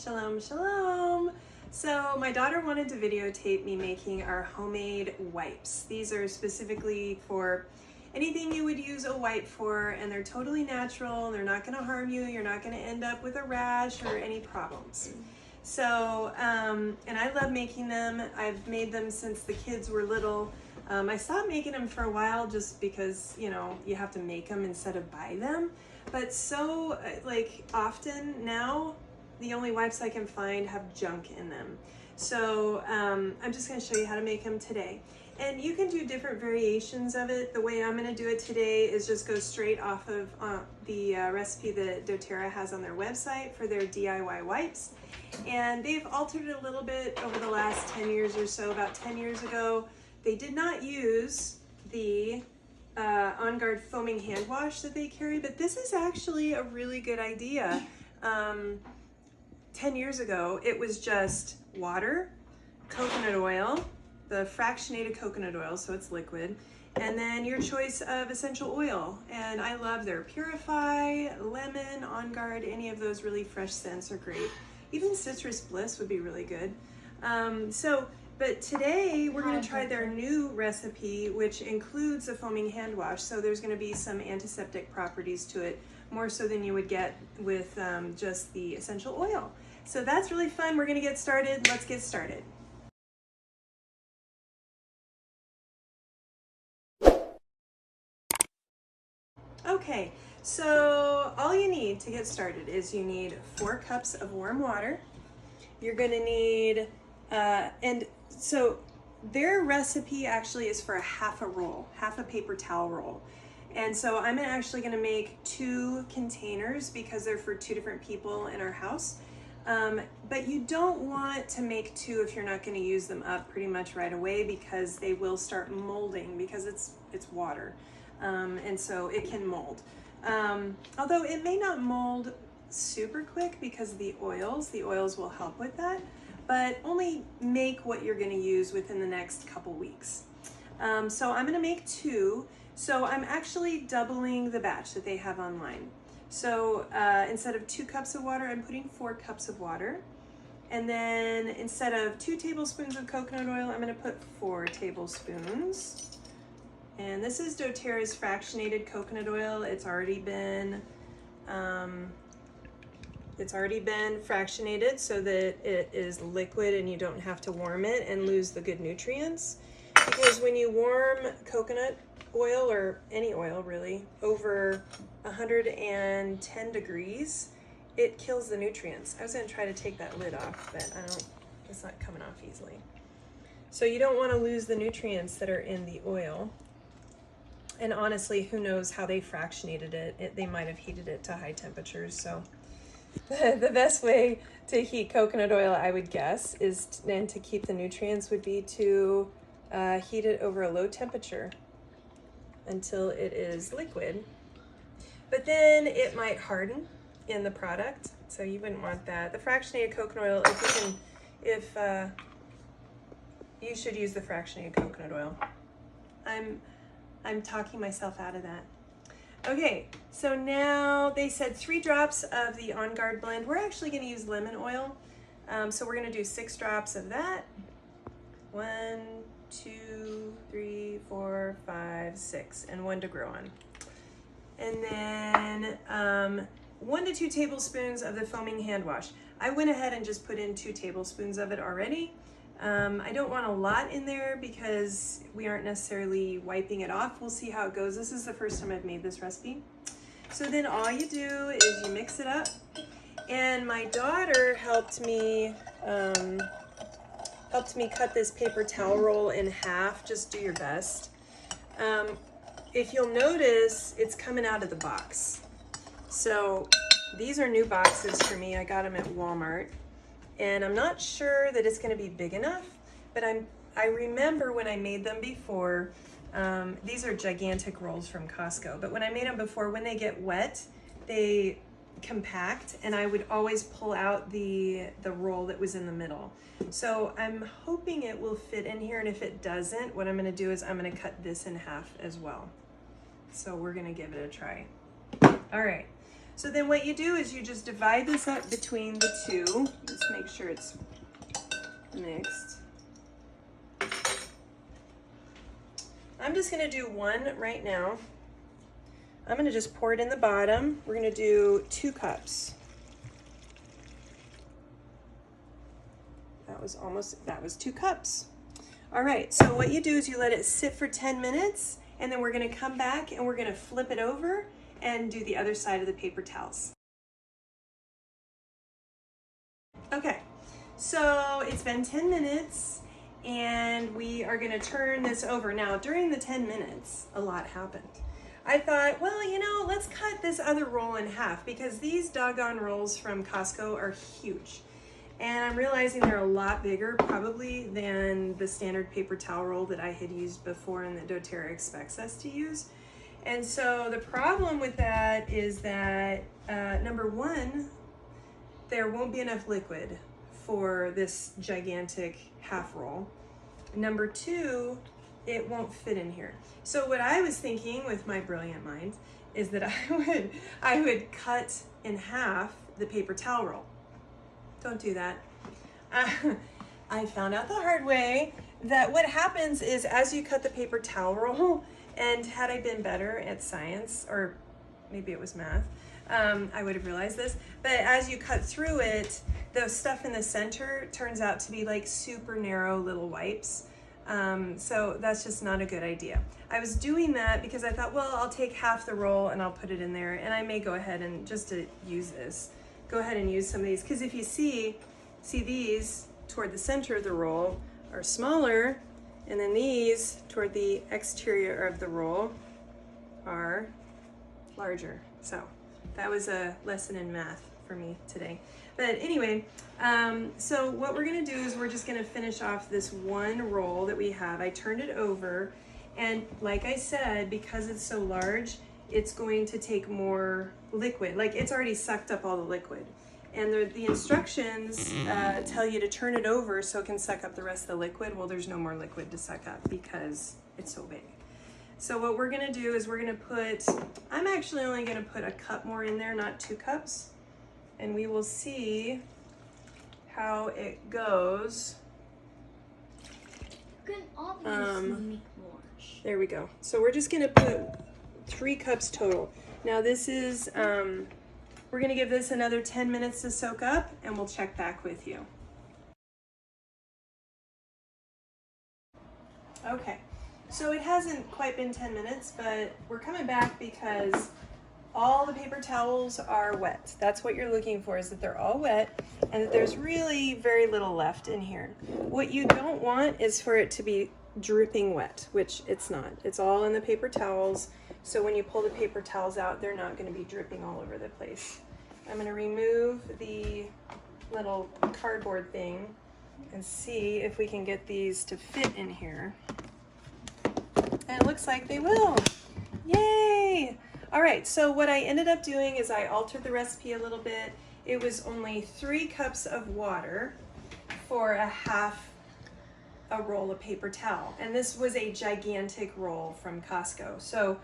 Shalom, shalom. So my daughter wanted to videotape me making our homemade wipes. These are specifically for anything you would use a wipe for, and they're totally natural and they're not going to harm you. You're not going to end up with a rash or any problems. So, and I love making them. I've made them since the kids were little. I stopped making them for a while just because, you know, you have to make them instead of buy them. But so, like, often now, the only wipes I can find have junk in them. So I'm just going to show you how to make them today. And you can do different variations of it. The way I'm going to do it today is just go straight off of the recipe that doTERRA has on their website for their DIY wipes. And they've altered it a little bit over the last 10 years or so. About 10 years ago, they did not use the On Guard foaming hand wash that they carry, but this is actually a really good idea. 10 years ago, it was just water, coconut oil, the fractionated coconut oil, so it's liquid, and then your choice of essential oil. And I love their Purify, Lemon, On Guard, any of those really fresh scents are great. Even Citrus Bliss would be really good. But today we're going to try their new recipe, which includes a foaming hand wash. So there's going to be some antiseptic properties to it, more so than you would get with just the essential oil. So that's really fun. We're going to get started. Let's get started. Okay, so all you need to get started is you need 4 cups of warm water. You're going to need, and so their recipe actually is for half a paper towel roll. And so I'm actually going to make 2 containers because they're for 2 different people in our house. But you don't want to make 2 if you're not going to use them up pretty much right away, because they will start molding because it's water. And so it can mold. Although it may not mold super quick because of the oils will help with that, but only make what you're going to use within the next couple weeks. So I'm going to make 2. So I'm actually doubling the batch that they have online. So instead of 2 cups of water, I'm putting 4 cups of water. And then instead of 2 tablespoons of coconut oil, I'm going to put 4 tablespoons. And this is doTERRA's fractionated coconut oil. It's already been fractionated so that it is liquid and you don't have to warm it and lose the good nutrients. Because when you warm coconut oil, or any oil really, over 110 degrees, it kills the nutrients. I was going to try to take that lid off, but it's not coming off easily. So you don't want to lose the nutrients that are in the oil. And honestly, who knows how they fractionated it. They might have heated it to high temperatures. So the best way to heat coconut oil, I would guess, and to keep the nutrients would be to heat it over a low temperature until it is liquid. But then it might harden in the product, so you wouldn't want that. The fractionated coconut oil, you should use the fractionated coconut oil. I'm talking myself out of that. Okay, so now they said 3 drops of the On Guard blend. We're actually going to use lemon oil, so we're going to do 6 drops of that. 1, 2, 3, 4, 5, 6, and 1 to grow on. And then 1 to 2 tablespoons of the foaming hand wash. I went ahead and just put in 2 tablespoons of it already. I don't want a lot in there because we aren't necessarily wiping it off. We'll see how it goes. This is the first time I've made this recipe. So then all you do is you mix it up. And my daughter helped me cut this paper towel roll in half. Just do your best. If you'll notice, it's coming out of the box. So these are new boxes for me. I got them at Walmart. And I'm not sure that it's going to be big enough, but I remember when I made them before, these are gigantic rolls from Costco, but when I made them before, when they get wet, they compact, and I would always pull out the roll that was in the middle. So I'm hoping it will fit in here, and if it doesn't, what I'm going to do is I'm going to cut this in half as well. So we're going to give it a try. All right. So then what you do is you just divide this up between the two. Just make sure it's mixed. I'm just gonna do one right now. I'm gonna just pour it in the bottom. We're gonna do 2 cups. That was 2 cups. All right, so what you do is you let it sit for 10 minutes, and then we're gonna come back and we're gonna flip it over and do the other side of the paper towels. Okay, so it's been 10 minutes and we are gonna turn this over. Now, during the 10 minutes, a lot happened. I thought, well, you know, let's cut this other roll in half because these doggone rolls from Costco are huge. And I'm realizing they're a lot bigger probably than the standard paper towel roll that I had used before and that doTERRA expects us to use. And so the problem with that is that, number one, there won't be enough liquid for this gigantic half roll. Number two, it won't fit in here. So what I was thinking with my brilliant mind is that I would cut in half the paper towel roll. Don't do that. I found out the hard way that what happens is as you cut the paper towel roll, and had I been better at science, or maybe it was math, I would have realized this, but as you cut through it, the stuff in the center turns out to be like super narrow little wipes. So that's just not a good idea. I was doing that because I thought, well, I'll take half the roll and I'll put it in there, and I may go ahead and just to use this, go ahead and use some of these, because if you see these toward the center of the roll are smaller, and then these toward the exterior of the roll are larger. So that was a lesson in math for me today. But anyway, so what we're gonna do is we're just gonna finish off this one roll that we have. I turned it over, and like I said, because it's so large, it's going to take more liquid. Like, it's already sucked up all the liquid. And the instructions tell you to turn it over so it can suck up the rest of the liquid. Well, there's no more liquid to suck up because it's so big. So what we're gonna do is we're gonna put, I'm actually only gonna put a cup more in there, not 2 cups. And we will see how it goes. You can obviously make more. There we go. So we're just gonna put 3 cups total. Now this is, we're gonna give this another 10 minutes to soak up, and we'll check back with you. Okay, so it hasn't quite been 10 minutes, but we're coming back because all the paper towels are wet. That's what you're looking for, is that they're all wet and that there's really very little left in here. What you don't want is for it to be dripping wet, which it's not. It's all in the paper towels. So when you pull the paper towels out, they're not going to be dripping all over the place. I'm going to remove the little cardboard thing and see if we can get these to fit in here. And it looks like they will. Yay! All right, so what I ended up doing is I altered the recipe a little bit. It was only 3 cups of water for a roll of paper towel. And this was a gigantic roll from Costco. So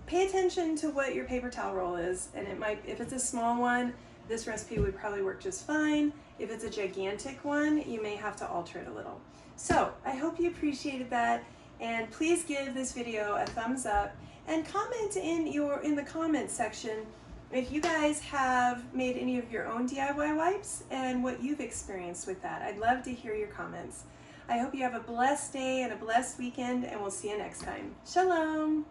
pay attention to what your paper towel roll is, and it might, if it's a small one, this recipe would probably work just fine. If it's a gigantic one, you may have to alter it a little. So I hope you appreciated that, and please give this video a thumbs up and comment in the comments section if you guys have made any of your own DIY wipes and what you've experienced with that. I'd love to hear your comments. I hope you have a blessed day and a blessed weekend, and we'll see you next time. Shalom!